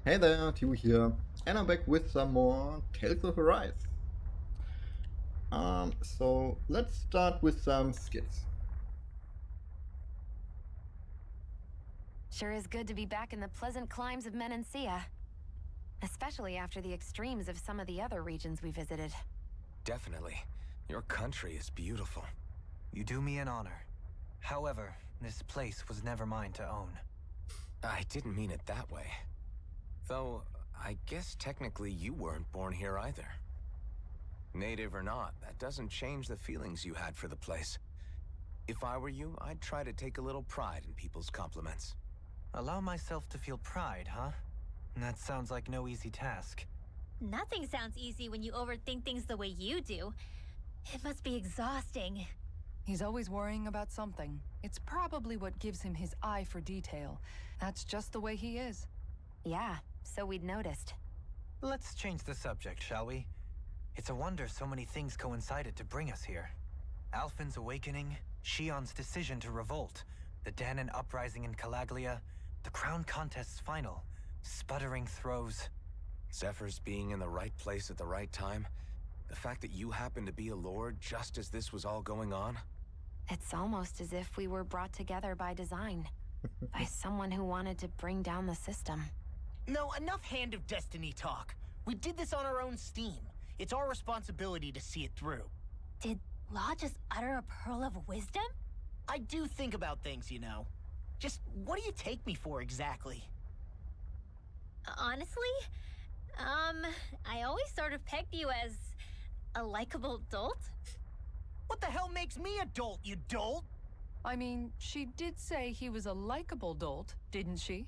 Hey there, Timo here, and I'm back with some more Tales of Arise. So let's start with some skits. Sure is good to be back in the pleasant climes of Menancia, especially after the extremes of some of the other regions we visited. Definitely. Your country is beautiful. You do me an honor. However, this place was never mine to own. I didn't mean it that way. Though, I guess technically you weren't born here either. Native or not, that doesn't change the feelings you had for the place. If I were you, I'd try to take a little pride in people's compliments. Allow myself to feel pride, huh? That sounds like no easy task. Nothing sounds easy when you overthink things the way you do. It must be exhausting. He's always worrying about something. It's probably what gives him his eye for detail. That's just the way he is. Yeah, so we'd noticed. Let's change the subject, shall we? It's a wonder so many things coincided to bring us here. Alphen's awakening, Shion's decision to revolt, the Danon uprising in Calaglia, the Crown Contest's final, sputtering throws. Zephyr's being in the right place at the right time. The fact that you happened to be a lord just as this was all going on. It's almost as if we were brought together by design, by someone who wanted to bring down the system. No, enough Hand of Destiny talk. We did this on our own steam. It's our responsibility to see it through. Did Law just utter a pearl of wisdom? I do think about things, you know. Just what do you take me for exactly? Honestly, I always sort of pegged you as a likable dolt. What the hell makes me a dolt, you dolt? I mean, she did say he was a likable dolt, didn't she?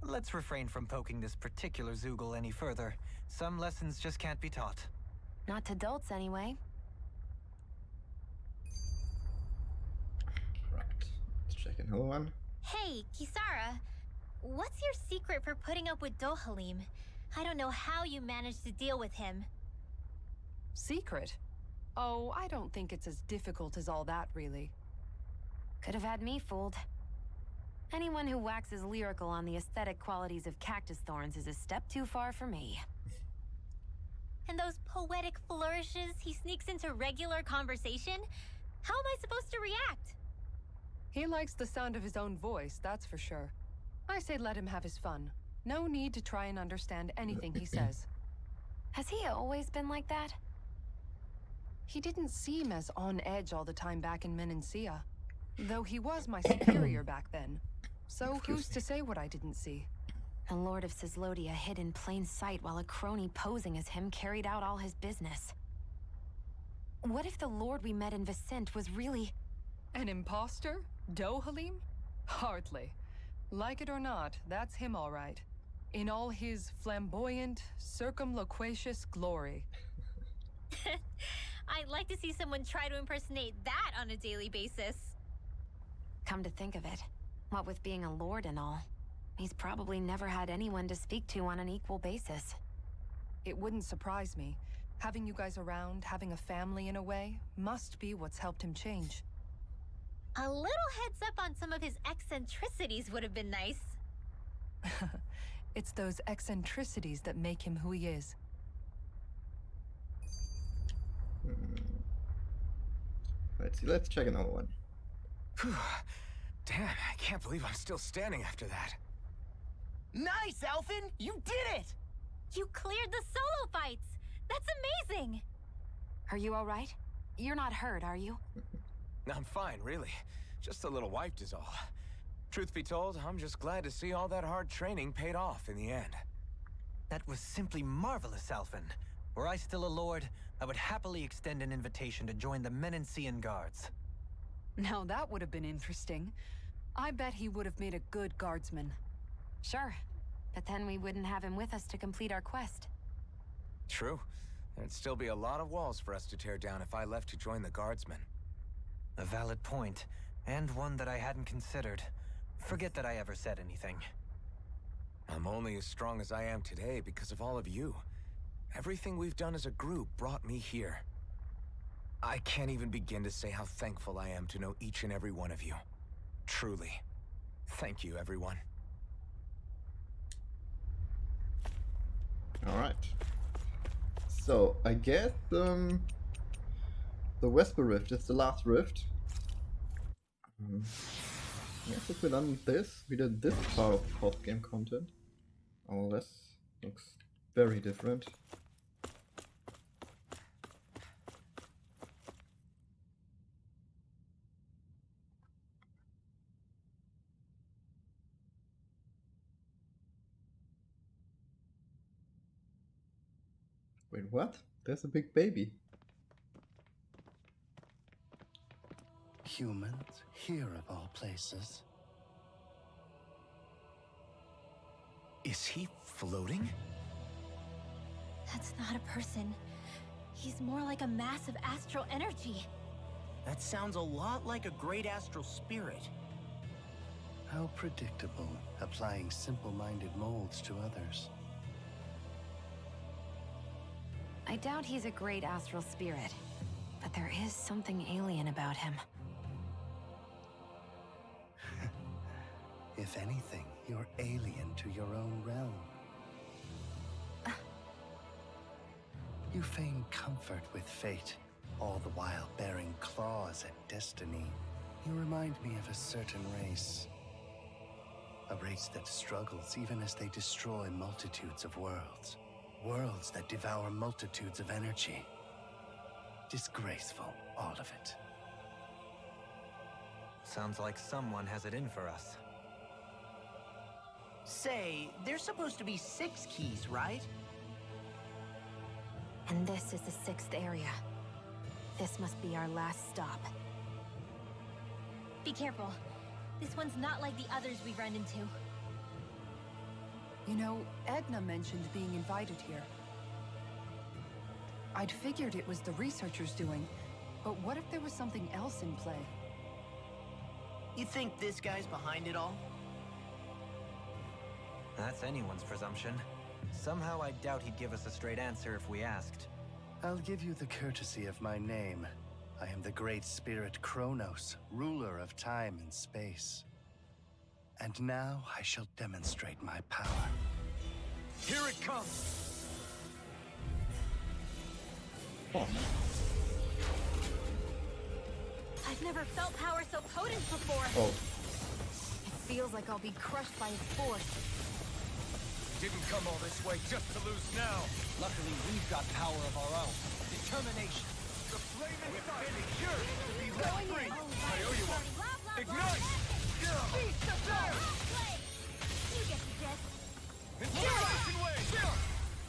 Let's refrain from poking this particular Zoogle any further. Some lessons just can't be taught. Not to dolts, anyway. Right, let's check another one. Hey, Kisara, what's your secret for putting up with Dohalim? I don't know how you managed to deal with him. Secret? Oh, I don't think it's as difficult as all that, really. Could have had me fooled. Anyone who waxes lyrical on the aesthetic qualities of cactus thorns is a step too far for me. And those poetic flourishes he sneaks into regular conversation? How am I supposed to react? He likes the sound of his own voice, that's for sure. I say let him have his fun. No need to try and understand anything he says. Has he always been like that? He didn't seem as on edge all the time back in Menancia. Though he was my superior back then. So who's to say what I didn't see? The Lord of Cislodia hid in plain sight while a crony posing as him carried out all his business. What if the Lord we met in Vicent was really... An imposter? Dohalim? Hardly. Like it or not, that's him all right. In all his flamboyant, circumloquacious glory. I'd like to see someone try to impersonate that on a daily basis. Come to think of it, what with being a lord and all, he's probably never had anyone to speak to on an equal basis. It wouldn't surprise me. Having you guys around, having a family in a way, must be what's helped him change. A little heads up on some of his eccentricities would have been nice. It's those eccentricities that make him who he is. Let's see, let's check another one. Phew. Damn, I can't believe I'm still standing after that. Nice, Alphen! You did it! You cleared the solo fights! That's amazing! Are you all right? You're not hurt, are you? I'm fine, really. Just a little wiped is all. Truth be told, I'm just glad to see all that hard training paid off in the end. That was simply marvelous, Alphen. Were I still a lord, I would happily extend an invitation to join the Menancian Guards. Now that would have been interesting. I bet he would have made a good guardsman. Sure, but then we wouldn't have him with us to complete our quest. True. There'd still be a lot of walls for us to tear down if I left to join the Guardsmen. A valid point, and one that I hadn't considered. Forget that I ever said anything. I'm only as strong as I am today because of all of you. Everything we've done as a group brought me here. I can't even begin to say how thankful I am to know each and every one of you. Truly. Thank you, everyone. Alright. So, I guess the Vesper Rift is the last rift. Yes, if we done this, we did this part of post-game content. Oh, this looks very different. Wait, what? There's a big baby. Humans, here of all places. Is he floating? That's not a person. He's more like a mass of astral energy. That sounds a lot like a great astral spirit. How predictable, applying simple-minded molds to others. I doubt he's a great astral spirit, but there is something alien about him. If anything, you're alien to your own realm. You feign comfort with fate, all the while bearing claws at destiny. You remind me of a certain race. A race that struggles even as they destroy multitudes of worlds. Worlds that devour multitudes of energy. Disgraceful, all of it. Sounds like someone has it in for us. Say, there's supposed to be 6 keys, right? And this is the 6th area. This must be our last stop. Be careful. This one's not like the others we've run into. You know, Edna mentioned being invited here. I'd figured it was the researchers doing, but what if there was something else in play? You think this guy's behind it all? That's anyone's presumption. Somehow I doubt he'd give us a straight answer if we asked. I'll give you the courtesy of my name. I am the great spirit Kronos, ruler of time and space. And now I shall demonstrate my power. Here it comes! Oh, I've never felt power so potent before. oh. It feels like I'll be crushed by his force. Didn't come all this way just to lose now. Luckily, we've got power of our own. Determination. The flame is finished. Yours to be let free. I owe you one. Ignite! Beast of Earth! You get the gist. Inspiration wave!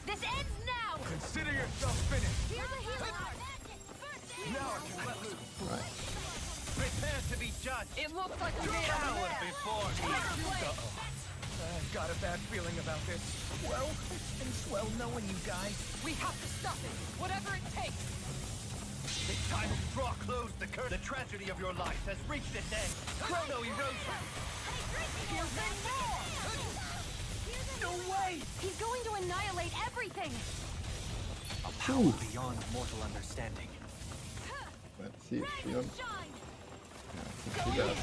This ends now! Consider yourself finished. Here's a healer! First Now I can let loose. Right. Prepare to be judged. It looks like we made Coward our before me. I've got a bad feeling about this. Well, it's been swell knowing you guys. We have to stop it, whatever it takes. It's time to draw close the curtain. The tragedy of your life has reached its end. Chrono erosion. No way! He's going to annihilate everything! A power beyond mortal understanding. Let's see if she don't. Shine! Yeah, I think she does.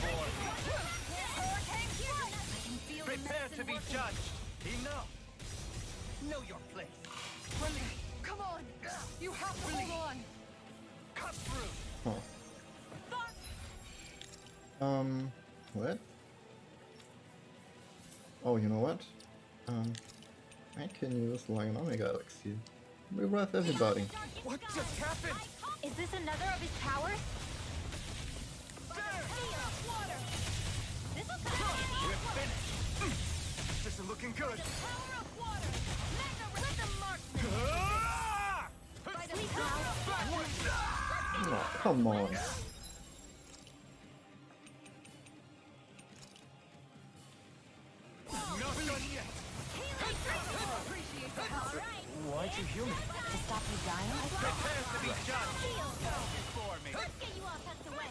Prepare to be judged. Enough. Know your place. Come on! You have to hold on! Cut through. Huh. What? Oh, you know what? I can use like an Omega Elixir. Revive everybody. What just happened? Is this another of his powers? We're finished. This isn't looking good. Ah! Oh, come on. Not done yet. Why'd you heal me? To stop you dying? Prepare to be judged. Before me. Let's get you all tucked away.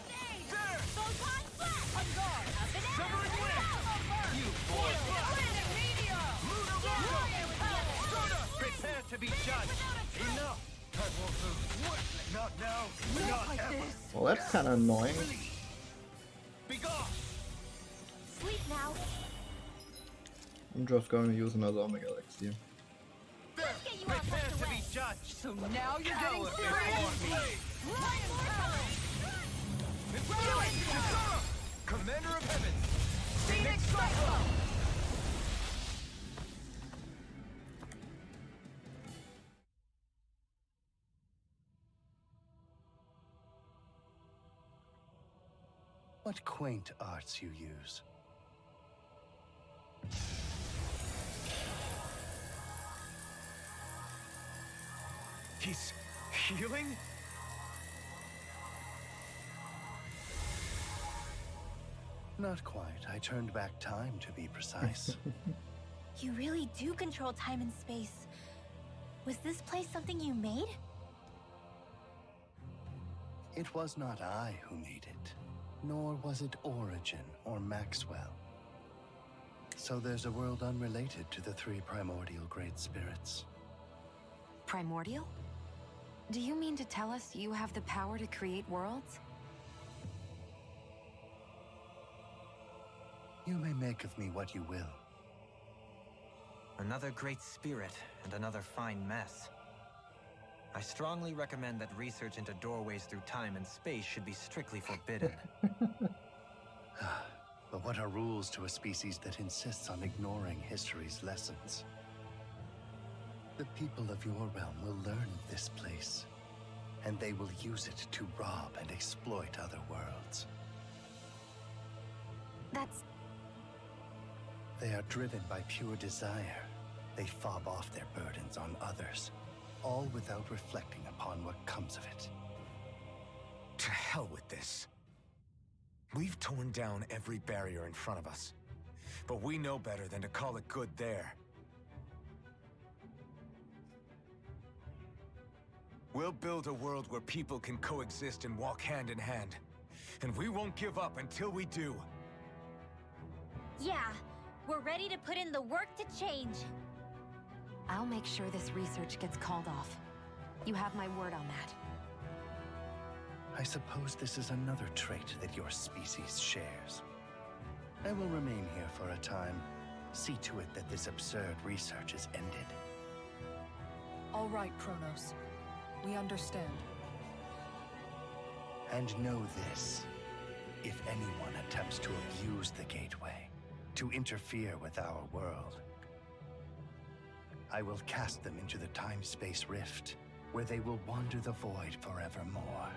There! Photon blast! On guard! Up and out! Severing wind! You boy. Planet meteor! Lunar Warrior! Prepare to be judged. Enough. I won't lose. Not now. Not Like ever. this! Well, that's kind of annoying. Be gone. Sleep now. I'm just going to use another Omega Elixir. Let's get you you all Prepare tucked to away. be judged. So now you're getting Cower serious. before me. Commander of Heavens! Phoenix Cyclone! What quaint arts you use. He's healing? Not quite. I turned back time, to be precise. You really do control time and space. Was this place something you made? It was not I who made it, nor was it Origin or Maxwell. So there's a world unrelated to the three primordial great spirits. Primordial? Do you mean to tell us you have the power to create worlds? You may make of me what you will. Another great spirit and another fine mess. I strongly recommend that research into doorways through time and space should be strictly forbidden. But what are rules to a species that insists on ignoring history's lessons? The people of your realm will learn of this place, and they will use it to rob and exploit other worlds. That's... They are driven by pure desire. They fob off their burdens on others, all without reflecting upon what comes of it. To hell with this. We've torn down every barrier in front of us, but we know better than to call it good there. We'll build a world where people can coexist and walk hand in hand, and we won't give up until we do. Yeah, we're ready to put in the work to change. I'll make sure this research gets called off. You have my word on that. I suppose this is another trait that your species shares. I will remain here for a time. See to it that this absurd research is ended. All right, Kronos. We understand. And know this. If anyone attempts to abuse the gateway, to interfere with our world, I will cast them into the time-space rift, where they will wander the void forevermore.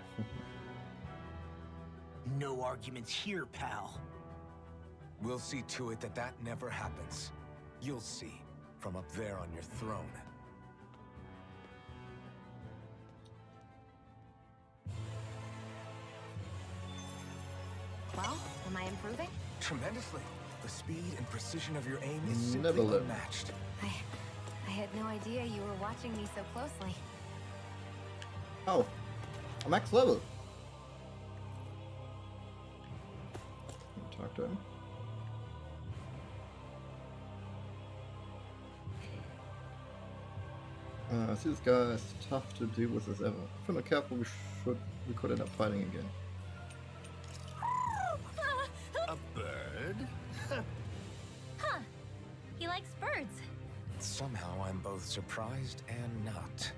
No arguments here, pal. We'll see to it that that never happens. You'll see, from up there on your throne. Well, am I improving? Tremendously. The speed and precision of your aim is Never simply learn. unmatched. I had no idea you were watching me so closely. Oh, max level. Talk to him. See, this guy is tough to deal with as ever. If we're not careful, we could end up fighting again. A bird? Huh. He likes birds. Somehow I'm both surprised and not.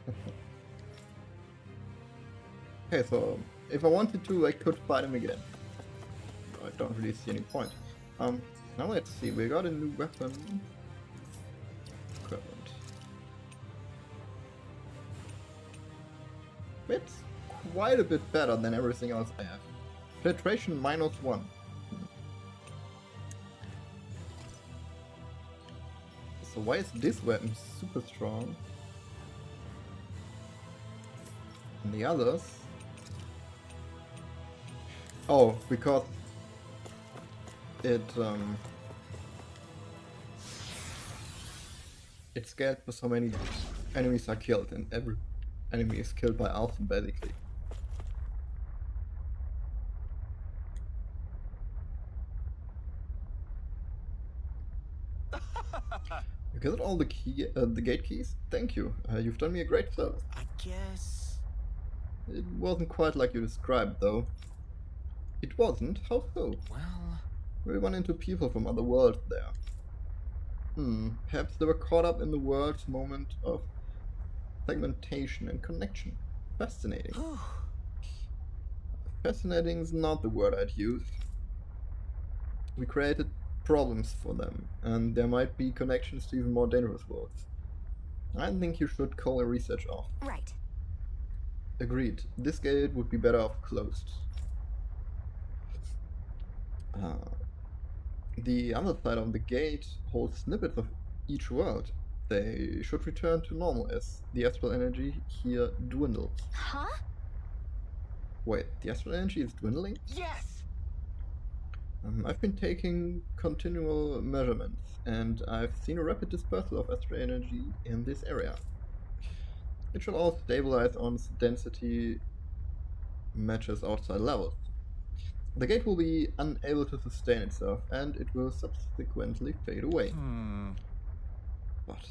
Okay, so if I wanted to, I could fight him again. I don't really see any point. Now let's see. We got a new weapon. Equipment. It's quite a bit better than everything else I have. Penetration -1. So why is this weapon super strong? And the others? Oh, because it's scaled for so many enemies are killed, and every enemy is killed by Alpha basically. You got all the gate keys? Thank you. You've done me a great service. I guess... It wasn't quite like you described, though. It wasn't? How so? Well... We run into people from other worlds there. Perhaps they were caught up in the world's moment of segmentation and connection. Fascinating. Fascinating is not the word I'd use. We created problems for them, and there might be connections to even more dangerous worlds. I think you should call a research off. Right. Agreed. This gate would be better off closed. The other side of the gate holds snippets of each world. They should return to normal as the astral energy here dwindles. Huh? Wait, the astral energy is dwindling? Yes! I've been taking continual measurements, and I've seen a rapid dispersal of astral energy in this area. It should all stabilize once density matches outside levels. The gate will be unable to sustain itself, and it will subsequently fade away. But,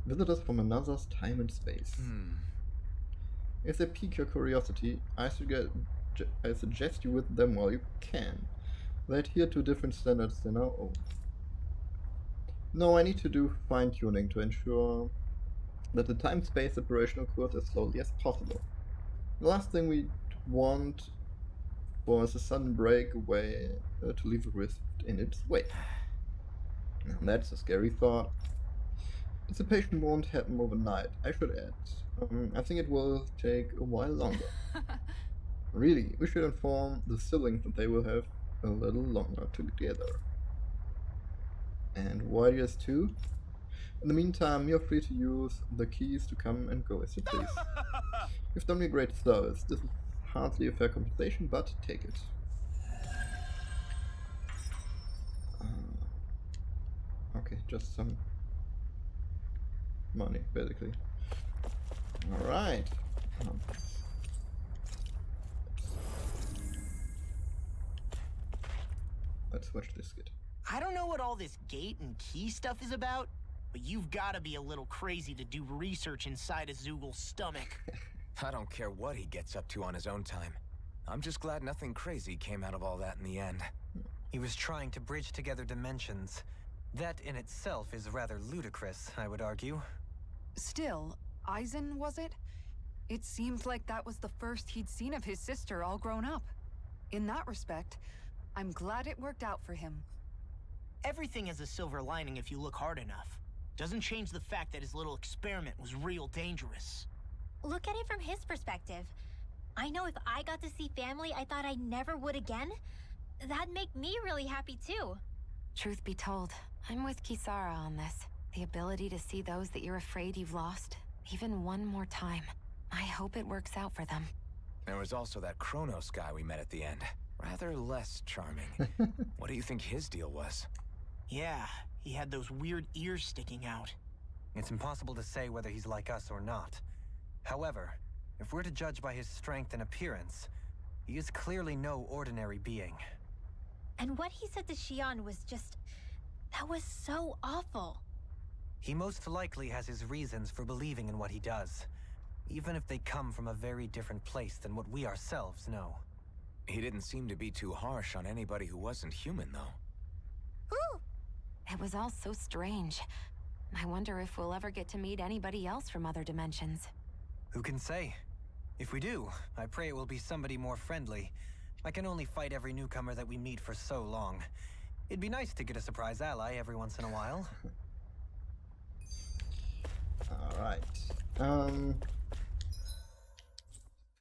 visitors from another's time and space. If they pique your curiosity, I suggest you with them while you can. They adhere to different standards than our own. No, I need to do fine-tuning to ensure that the time-space separation occurs as slowly as possible. The last thing we want was a sudden breakaway to leave a rift in its wake. And that's a scary thought. Dissipation won't happen overnight, I should add. I think it will take a while longer. Really, we should inform the siblings that they will have a little longer together. And Warriors too? In the meantime, you're free to use the keys to come and go as you please. You've done me a great service. This is hardly a fair compensation, but take it. Okay, just some money, basically. Alright. Let's watch this skit. I don't know what all this gate and key stuff is about, but you've gotta be a little crazy to do research inside a Zoogl's stomach. I don't care what he gets up to on his own time. I'm just glad nothing crazy came out of all that in the end. He was trying to bridge together dimensions. That in itself is rather ludicrous, I would argue. Still, Eisen, was it? It seemed like that was the first he'd seen of his sister all grown up. In that respect, I'm glad it worked out for him. Everything has a silver lining if you look hard enough. Doesn't change the fact that his little experiment was real dangerous. Look at it from his perspective. I know if I got to see family I thought I never would again, that'd make me really happy too. Truth be told, I'm with Kisara on this. The ability to see those that you're afraid you've lost, even one more time. I hope it works out for them. There was also that Kronos guy we met at the end. Rather less charming. What do you think his deal was? Yeah, he had those weird ears sticking out. It's impossible to say whether he's like us or not. However, if we're to judge by his strength and appearance, he is clearly no ordinary being. And what he said to Xion was just... that was so awful. He most likely has his reasons for believing in what he does, even if they come from a very different place than what we ourselves know. He didn't seem to be too harsh on anybody who wasn't human, though. Ooh! It was all so strange. I wonder if we'll ever get to meet anybody else from other dimensions. Who can say? If we do, I pray it will be somebody more friendly. I can only fight every newcomer that we meet for so long. It'd be nice to get a surprise ally every once in a while. Alright.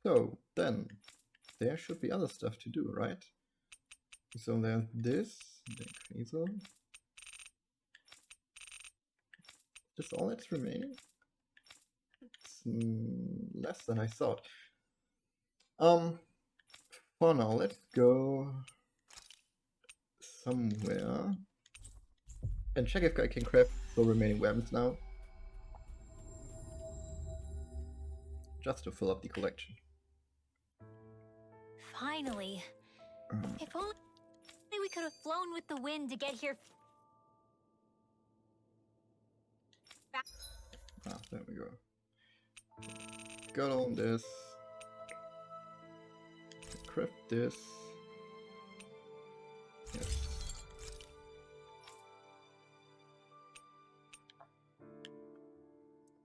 So, then, there should be other stuff to do, right? So there's this, the Quasar. Is all that's remaining? It's less than I thought. For now, let's go somewhere and check if I can craft the remaining weapons now. Just to fill up the collection. Finally. If only we could have flown with the wind to get here. Ah, there we go. Got on this. Craft this. Yes.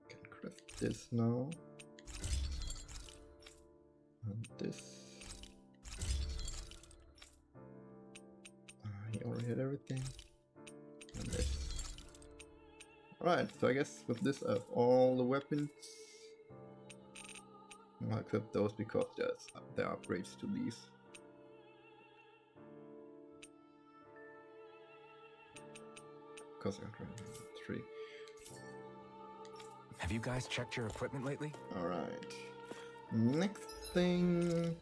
Can craft this now. And this. He already had everything. And this. Alright, so I guess with this I have all the weapons. I'll equip those because there are upgrades to these. Because I got 3. Have you guys checked your equipment lately? Alright. Next thing.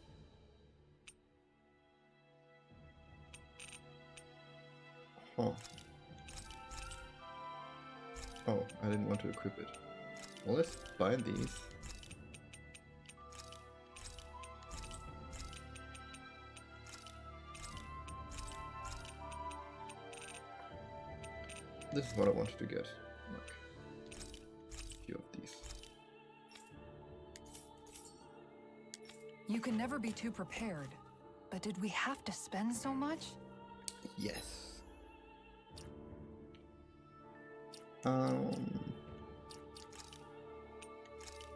Huh. Oh, I didn't want to equip it. Well, let's buy these. This is what I wanted to get. Like, a few of these. You can never be too prepared. But did we have to spend so much? Yes.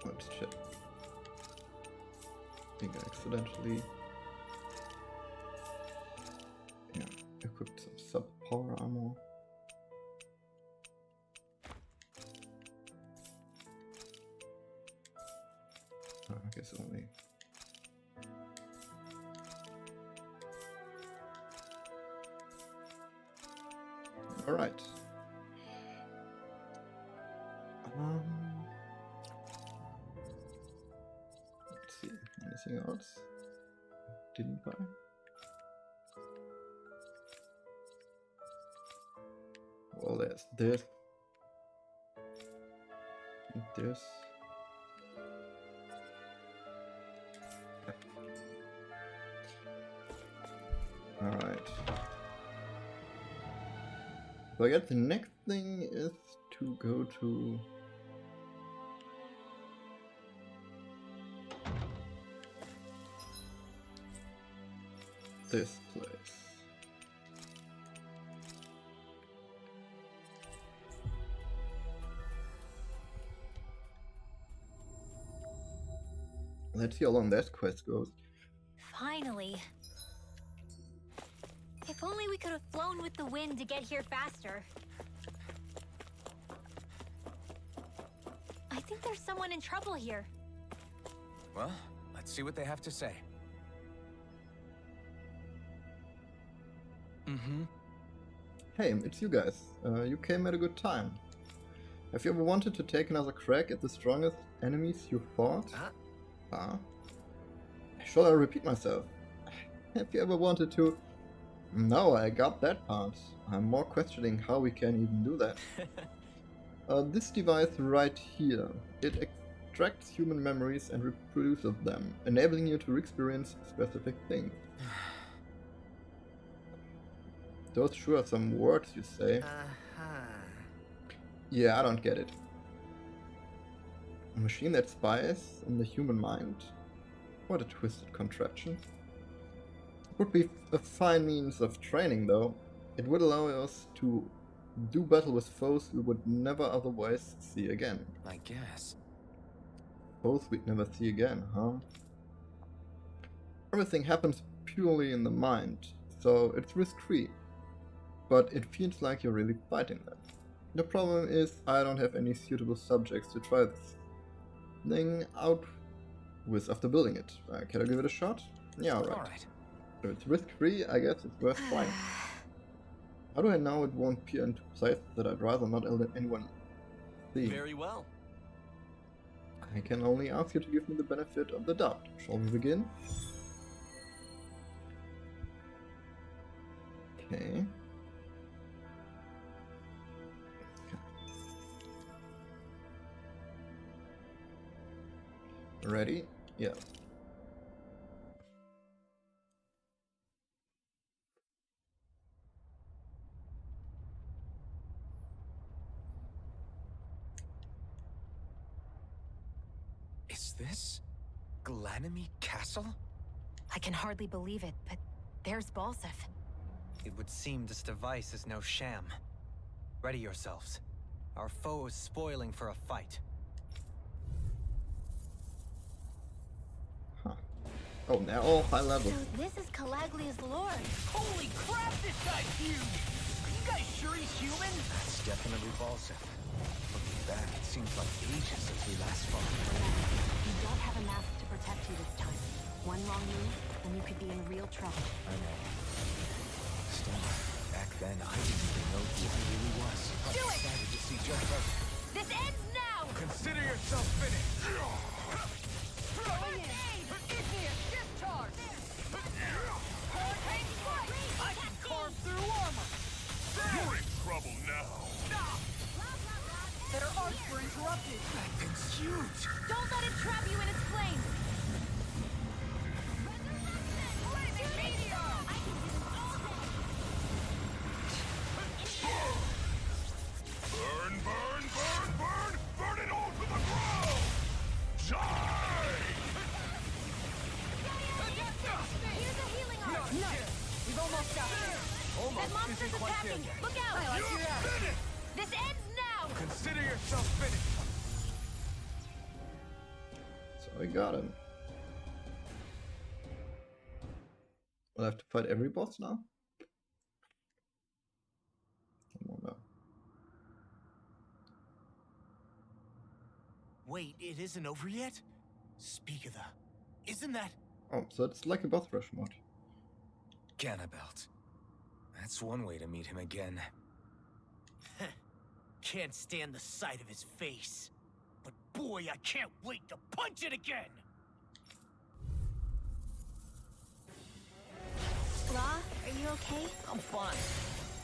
Let's check. I think I accidentally equipped some sub-power armor. I guess only. All right. Let's see. Anything else? Didn't buy. Well, there's this. And this. Alright. So I guess the next thing is to go to this place. Let's see how long that quest goes. Finally. If only we could have flown with the wind to get here faster. I think there's someone in trouble here. Well, let's see what they have to say. Hey, it's you guys. You came at a good time. Have you ever wanted to take another crack at the strongest enemies you fought? Shall I repeat myself? Have you ever wanted to... No, I got that part. I'm more questioning how we can even do that. This device right here. It extracts human memories and reproduces them, enabling you to experience specific things. Those sure are some words, you say. Yeah, I don't get it. A machine that spies on the human mind? What a twisted contraption. It would be a fine means of training, though. It would allow us to do battle with foes we would never otherwise see again. I guess. Foes we'd never see again, huh? Everything happens purely in the mind, so it's risk-free. But it feels like you're really fighting them. The problem is I don't have any suitable subjects to try this thing out with after building it. Can I give it a shot? Yeah, alright. If it's risk-free, I guess it's worth trying. How do I know it won't peer into places that I'd rather not let anyone see? Very well. I can only ask you to give me the benefit of the doubt. Shall we begin? Okay. Ready? Yeah. Is this Glanamy Castle? I can hardly believe it, but there's Balsif. It would seem this device is no sham. Ready yourselves. Our foe is spoiling for a fight. Oh, they're all high level. So this is Calaglia's lord. Holy crap, this guy's huge! Are you guys sure he's human? That's definitely Balsif. Looking back, it seems like ages since we last fought. You don't have a mask to protect you this time. One wrong move, and you could be in real trouble. I know. Still, back then, I didn't even know who I really was. Do it! Excited to see just how... This ends now! Consider yourself finished! Going in. Igneous discharge. Hurricane strike! I can carve through armor! You're in trouble now. Their arcs were interrupted! That thing's huge! Don't let it trap you in its flames! Burn, burn, burn, burn! Burn it all to the ground! Die! Here's a healing arc! Nice. We've almost got it. That monster's attacking! Look out! You did it! This ends now! Consider yourself finished! So I got him. Will I have to fight every boss now? Come on now. Wait, it isn't over yet? Speak of the... Isn't that... Oh, so it's like a boss rush mod. Ganabelt. That's one way to meet him again. Can't stand the sight of his face. But boy, I can't wait to punch it again! Law, are you okay? I'm fine.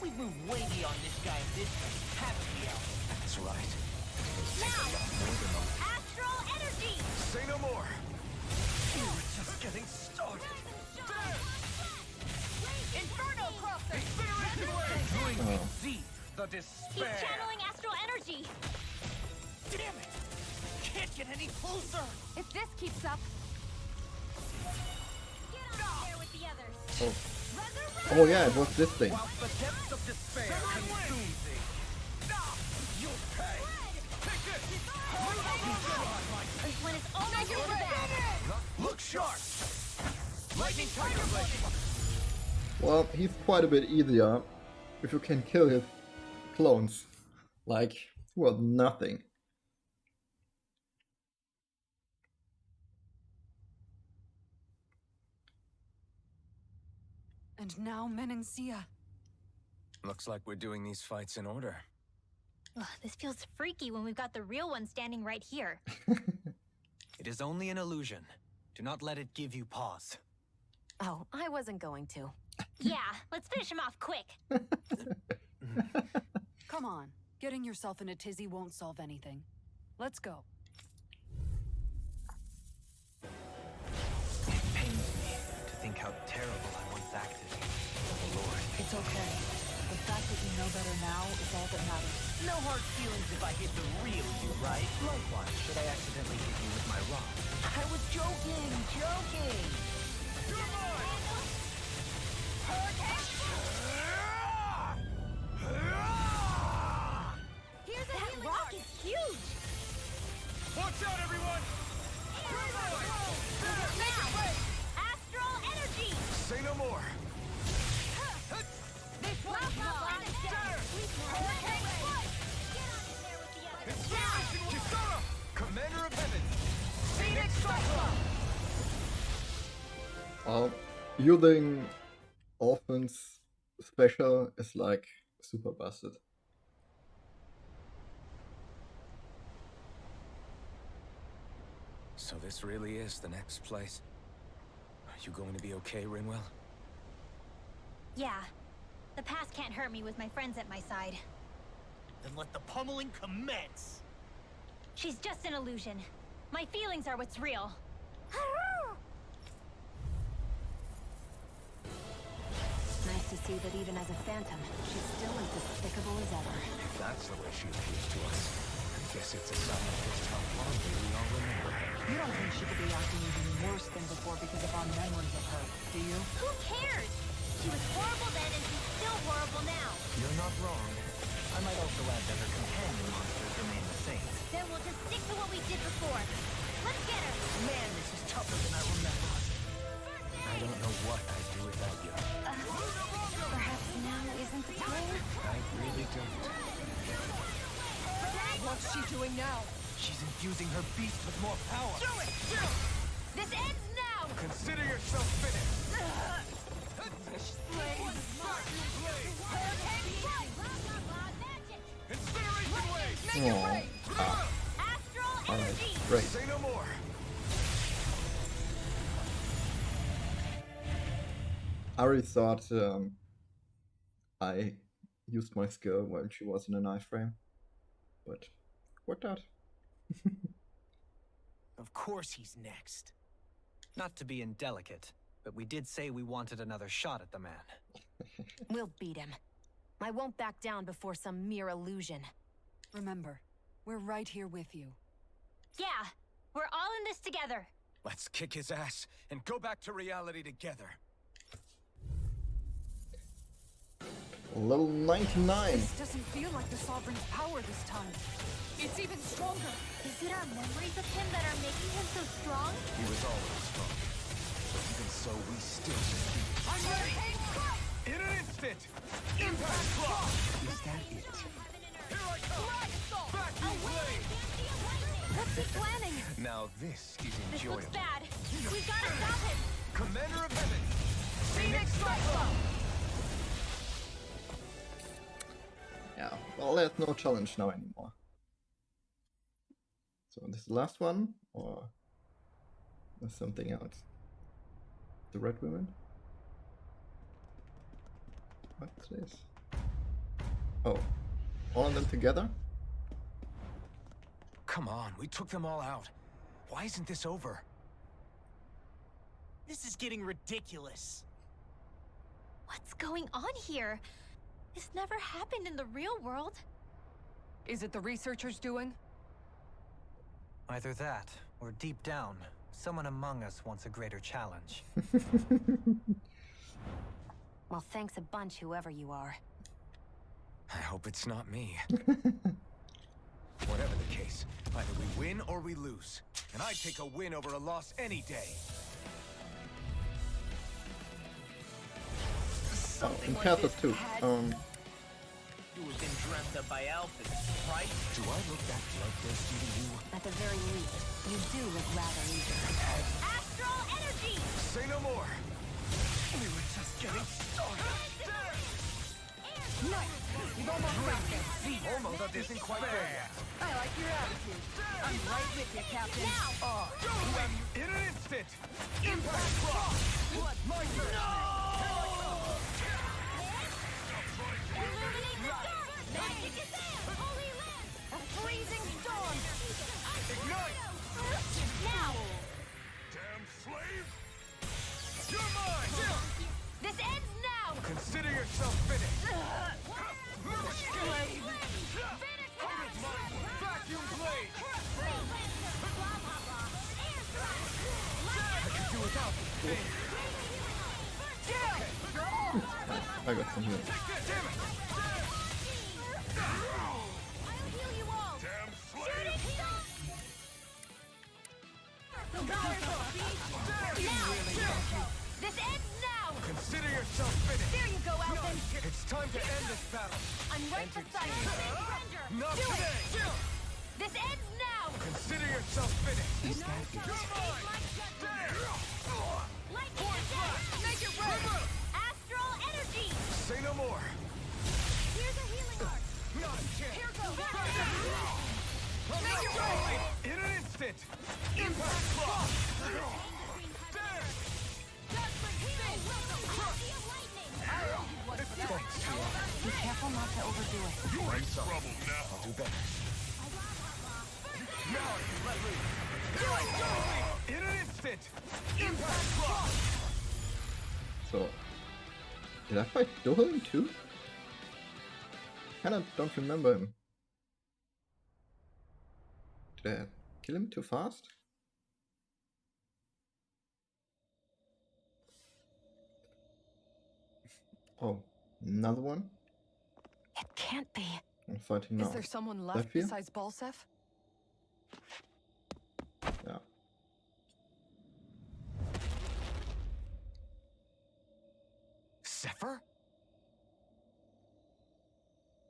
We've moved way beyond this guy and this guy. Haven't we, Al? That's right. Now! More than a... Astral energy! Say no more! We're just getting started. Inferno crosser! Oh. Deep the He's despair! channeling astral energy! Damn it! Can't get any closer! If this keeps up, Get on there with the others! Oh. Resurrect! Oh yeah, it was this thing. While the depths of despair consume thee. You'll pay! Take it! This one is almost in the bag! Look sharp! Lightning Tiger Blade! Well, he's quite a bit easier if you can kill his clones. Like, well, nothing. And now Menencia. Looks like we're doing these fights in order. Ugh, this feels freaky when we've got the real one standing right here. It is only an illusion. Do not let it give you pause. oh, I wasn't going to. Yeah, let's finish him off quick. Come on. Getting yourself in a tizzy won't solve anything. Let's go. It pains me to think how terrible I once acted. Oh, Lord. It's okay. The fact that you know better now is all that matters. No hard feelings if I hit the real you, right? Likewise, should I accidentally hit you with my rock? I was joking! Here's a healing rock is huge! Watch out, everyone! Now! Astral energy! Say no more! This one's mine! Hurricane foot! Get on in there with the others! Kisara! Commander of Heaven! Phoenix Cyclone! Using offense special is like super busted. So this really is the next place. Are you going to be okay, Rinwell? Yeah. The past can't hurt me with my friends at my side. Then let the pummeling commence! She's just an illusion. My feelings are what's real. Nice to see that even as a phantom, she's still as despicable as ever. If that's the way she appears to us, I guess it's a sign of just how fondly we all remember her. You don't think she could be acting even worse than before because of our memories of her, do you? Who cares? She was horrible then and she's still horrible now. You're not wrong. I might also add that her companion monsters remain the same. Then we'll just stick to what we did before. Let's get her! Man, this is tougher than I remember. I don't know what I'd do without you. Perhaps now isn't the time? I really don't. What's she doing now? She's infusing her beast with more power. Do it! This ends now! Consider yourself finished. Incineration wave! Oh, Astral alright, energy! great. Say no more. I already thought I used my skill when she was in an iframe, but worked out. Of course he's next. Not to be indelicate, but we did say we wanted another shot at the man. We'll beat him. I won't back down before some mere illusion. Remember, we're right here with you. Yeah, we're all in this together. Let's kick his ass and go back to reality together. Level 99. This doesn't feel like the Sovereign's power this time. It's even stronger. Is it our memories of him that are making him so strong? He was always strong. But even so, we still defeat. I'm ready! In an instant! Impact clock! Is that it? Here I come! Vacuum blade! What's he planning? Now this is This enjoyable. looks bad. We've got to stop him. Commander of Heaven! Phoenix Cyclone! Yeah, well, there's no challenge now anymore. So this is the last one, or there's something else? The Red Women? What's this? Oh, all of them together? Come on, we took them all out. Why isn't this over? This is getting ridiculous. What's going on here? This never happened in the real world. Is it the researchers doing? Either that, or deep down, someone among us wants a greater challenge. Well, thanks a bunch, whoever you are. I hope it's not me. Whatever the case, either we win or we lose. And I'd take a win over a loss any day. Oh, and Cathos too. You have been dreamt of by Alphys, right? Do I look that bloodthirsty to you? At the very least, you do look rather eager. Astral energy! Say no more! We were just getting started. Nice! You've almost got this. Almost, that isn't quite there yet. I like your attitude. I'm right with you, Captain. Now! In an instant! Impact clock! My turn! Illuminate the dark! Magic is there! Holy land! A freezing storm! Ignite! Now! Damn slave! You're mine! This ends now! Consider yourself finished! Vacuum blade! I could do without this. I got some healing. Damn it! I'll heal you all! Damn slave! This ends now! Consider yourself finished! There you go, Alvin! It's time to end this battle! I'm right beside you! Surrender! Not Do today! it! This ends now! Consider yourself finished! Is that it? Lightning attack! Make it rain! Astral energy! Say no more! Here's a healing arc! Not a chance! Here goes! Make it rain! In an instant! Impact clock! Be careful not to overdo it. You're in trouble now. I'll do better. Now I can let loose! In an instant! Impact clock! So, did I fight Dohalim too? Kinda don't remember him. Did I kill him too fast? Oh, another one? It can't be. I'm fighting now. Is there someone left Left here? besides Balsef? Yeah.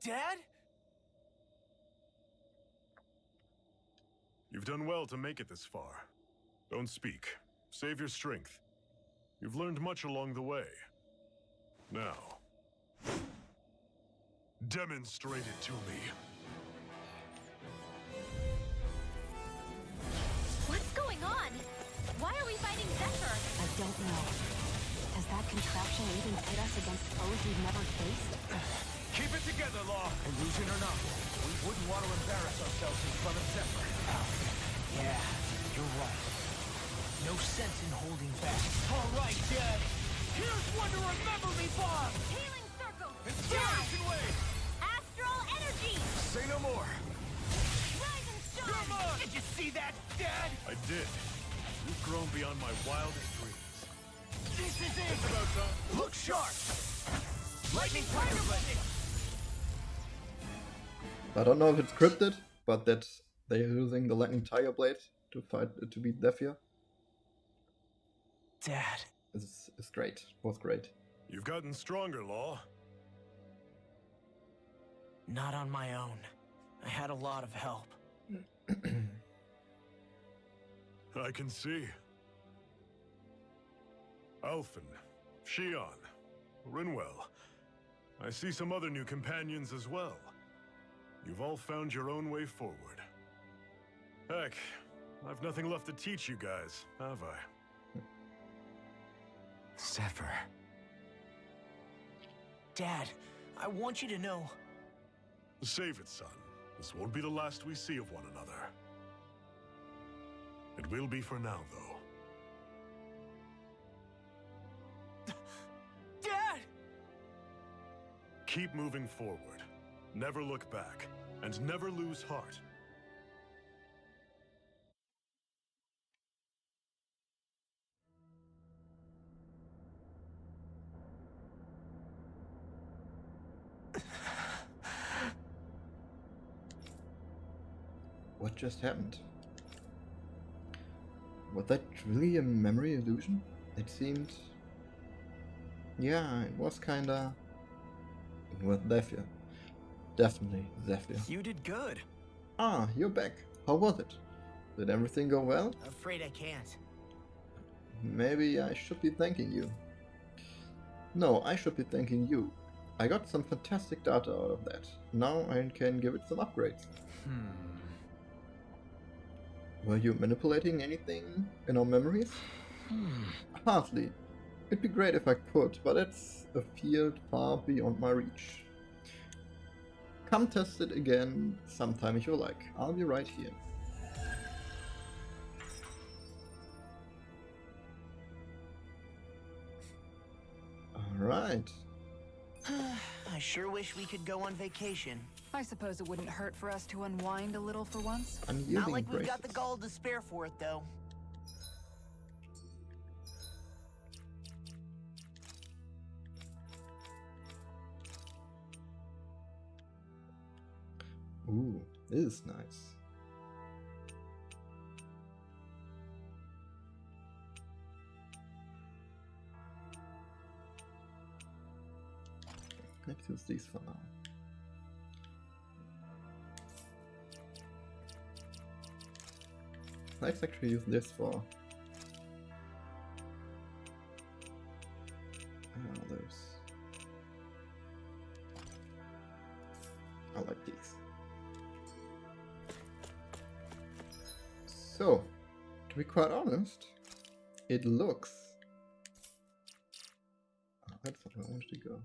Dad? You've done well to make it this far. Don't speak. Save your strength. You've learned much along the way. Now, demonstrate it to me. What's going on? Why are we fighting Zephyr? I don't know. Has that contraption even pit us against foes we've never faced? Keep it together, Law. Illusion or not, we wouldn't want to embarrass ourselves in front of Zephyr. Yeah, you're right. No sense in holding back. All right, Dad. Here's one to remember me by! Healing circle! Inspiration wave! Astral energy! Say no more. Rise and shine! Come on! Did you see that, Dad? I did. You've grown beyond my wildest dreams. This is it! It's about time. Look sharp! Lightning Tiger Blade! I don't know if it's scripted, but that they're using the Lightning Tiger Blade to fight to beat Zephyr Dad. is great. Was great. You've gotten stronger, Law. Not on my own. I had a lot of help. I can see. Alphen, Shion, Rinwell. I see some other new companions as well. You've all found your own way forward. Heck, I've nothing left to teach you guys, have I? Zephyr. Dad, I want you to know. Save it, son. This won't be the last we see of one another. It will be for now, though. Dad! Keep moving forward. Never look back. And never lose heart. What just happened? Was that really a memory illusion? It seemed... Yeah, it was kinda... With Zephyr. Definitely Zephyr. You did good. Ah, you're back. How was it? Did everything go well? Afraid I can't. Maybe I should be thanking you. No, I should be thanking you. I got some fantastic data out of that. Now I can give it some upgrades. Were you manipulating anything in our memories? Hardly. It'd be great if I could, but it's a field far beyond my reach. Come test it again sometime if you like. I'll be right here. Alright. I sure wish we could go on vacation. I suppose it wouldn't hurt for us to unwind a little for once. Unyielding Not like we've braces. got the gall to spare for it, though. Ooh, this is nice. Let's use these for now. Let's actually use this for those. I like these. So, to be quite honest, it looks... Oh, that's not where I wanted to go.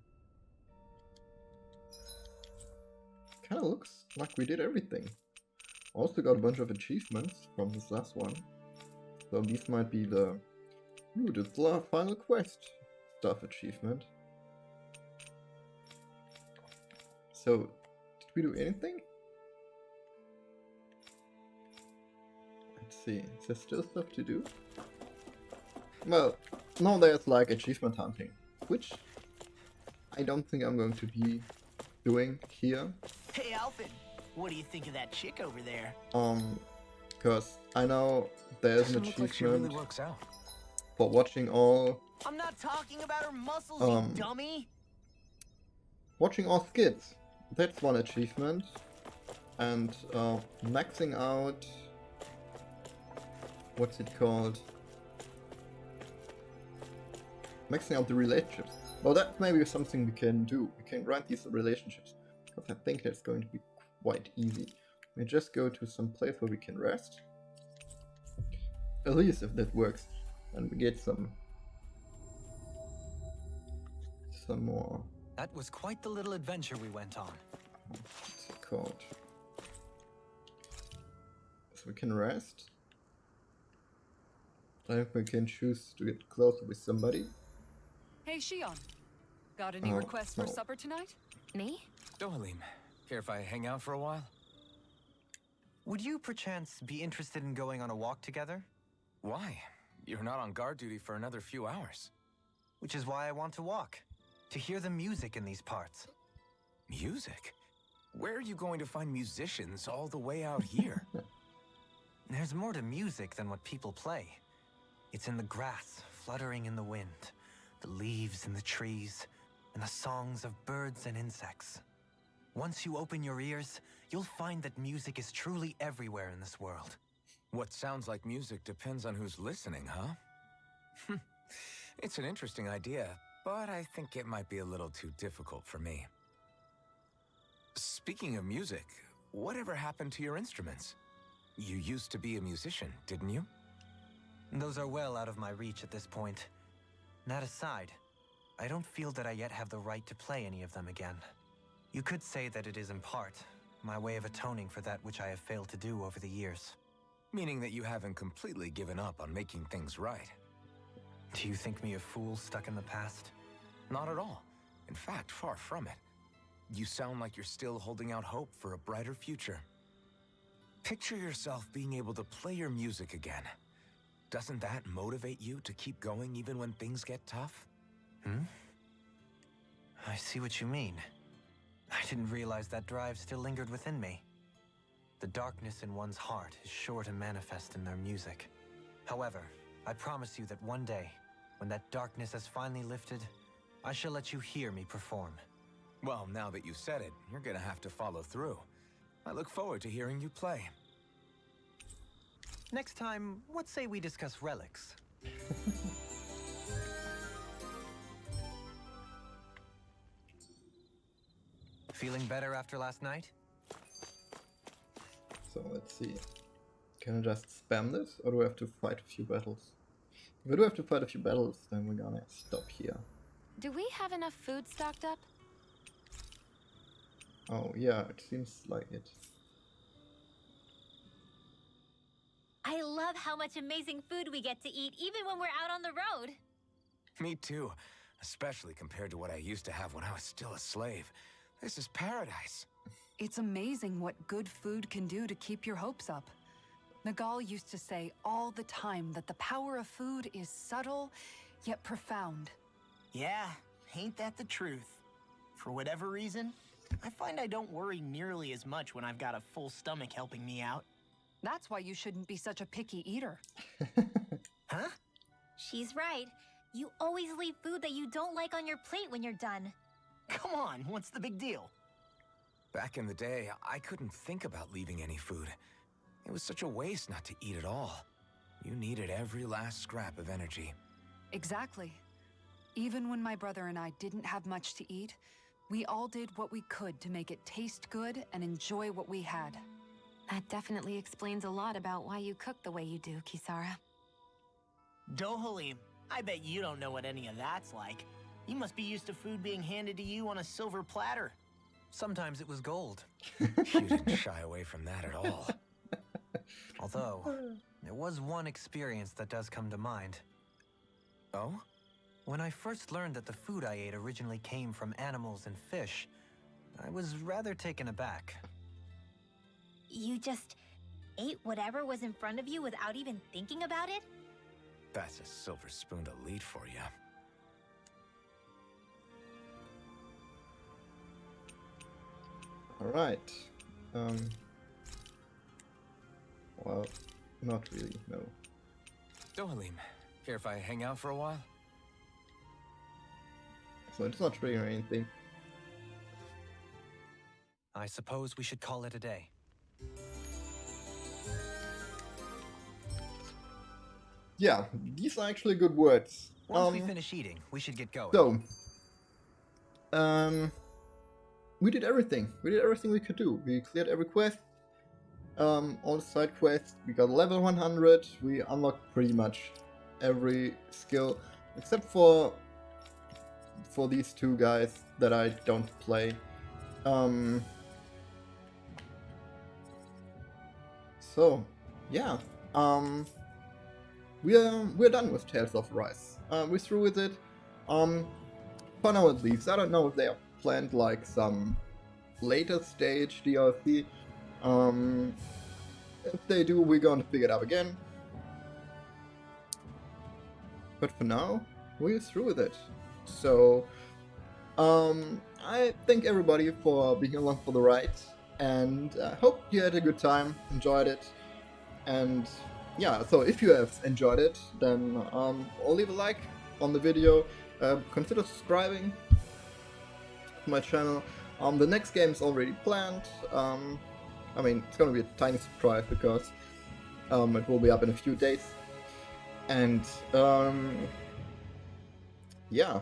Kinda looks like we did everything. Also got a bunch of achievements from this last one. So these might be the... Ooh, the final quest stuff achievement. So, did we do anything? Let's see, is there still stuff to do? Well, no, there's like achievement hunting, which I don't think I'm going to be doing here. Hey, Alfred, what do you think of that chick over there? Because I know there's an Doesn't look like she achievement really works out. for watching all I'm not talking about her muscles, you dummy. watching all skits that's one achievement. And maxing out... what's it called? Maxing out the relationships. Well, that's maybe something we can do. We can grant these relationships. Because I think that's going to be quite easy. We just go to some place where we can rest. At least if that works. And we get some more... That was quite the little adventure we went on. what's it called? So we can rest. Then we can choose to get closer with somebody. Hey, Shion. Got any requests for supper tonight? Me? Dohalim, care if I hang out for a while? Would you perchance be interested in going on a walk together? Why? You're not on guard duty for another few hours. Which is why I want to walk. To hear the music in these parts. Music? Where are you going to find musicians all the way out here? There's more to music than what people play. It's in the grass, fluttering in the wind, the leaves in the trees, and the songs of birds and insects. Once you open your ears, you'll find that music is truly everywhere in this world. What sounds like music depends on who's listening, huh? It's an interesting idea, but I think it might be a little too difficult for me. Speaking of music, whatever happened to your instruments? You used to be a musician, didn't you? Those are well out of my reach at this point. That aside, I don't feel that I yet have the right to play any of them again. You could say that it is in part my way of atoning for that which I have failed to do over the years. Meaning that you haven't completely given up on making things right. Do you think me a fool stuck in the past? Not at all. In fact, far from it. You sound like you're still holding out hope for a brighter future. Picture yourself being able to play your music again. Doesn't that motivate you to keep going even when things get tough? I see what you mean. I didn't realize that drive still lingered within me. The darkness in one's heart is sure to manifest in their music. However, I promise you that one day, when that darkness has finally lifted, I shall let you hear me perform. Well, now that you said it, you're gonna have to follow through. I look forward to hearing you play. Next time, what say we discuss relics? Feeling better after last night? So let's see. Can I just spam this, or do I have to fight a few battles? If I do have to fight a few battles, then we're gonna stop here. Do we have enough food stocked up? Oh yeah, it seems like it. I love how much amazing food we get to eat even when we're out on the road. Me too, especially compared to what I used to have when I was still a slave. This is paradise. It's amazing what good food can do to keep your hopes up. Nagal used to say all the time that the power of food is subtle, yet profound. Yeah, ain't that the truth? For whatever reason, I find I don't worry nearly as much when I've got a full stomach helping me out. That's why you shouldn't be such a picky eater. Huh? She's right. You always leave food that you don't like on your plate when you're done. Come on, what's the big deal? Back in the day, I couldn't think about leaving any food. It was such a waste not to eat at all. You needed every last scrap of energy. Exactly. Even when my brother and I didn't have much to eat, we all did what we could to make it taste good and enjoy what we had. That definitely explains a lot about why you cook the way you do, Kisara. Dohalim, I bet you don't know what any of that's like. You must be used to food being handed to you on a silver platter. Sometimes it was gold. You didn't shy away from that at all. Although, there was one experience that does come to mind. Oh? When I first learned that the food I ate originally came from animals and fish, I was rather taken aback. You just ate whatever was in front of you without even thinking about it? That's a silver-spooned elite for you. Alright. Well, not really, no. Dohalim, care if I hang out for a while? So it's not triggering anything. I suppose we should call it a day. Yeah, these are actually good words. Once we finish eating, we should get going. So, we did everything. We did everything we could do. We cleared every quest, all the side quests. We got level 100. We unlocked pretty much every skill, except for these two guys that I don't play. So, yeah. We're done with Tales of Rise. We're through with it. For now at least. I don't know if they have planned like some later stage DLC. If they do, we're gonna pick it up again. But for now, we're through with it. So, I thank everybody for being along for the ride, and I hope you had a good time, enjoyed it, and yeah, so if you have enjoyed it, then I'll leave a like on the video, consider subscribing to my channel. The next game is already planned. I mean, it's gonna be a tiny surprise because it will be up in a few days. And yeah,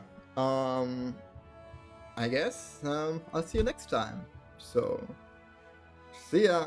I guess I'll see you next time. So, see ya!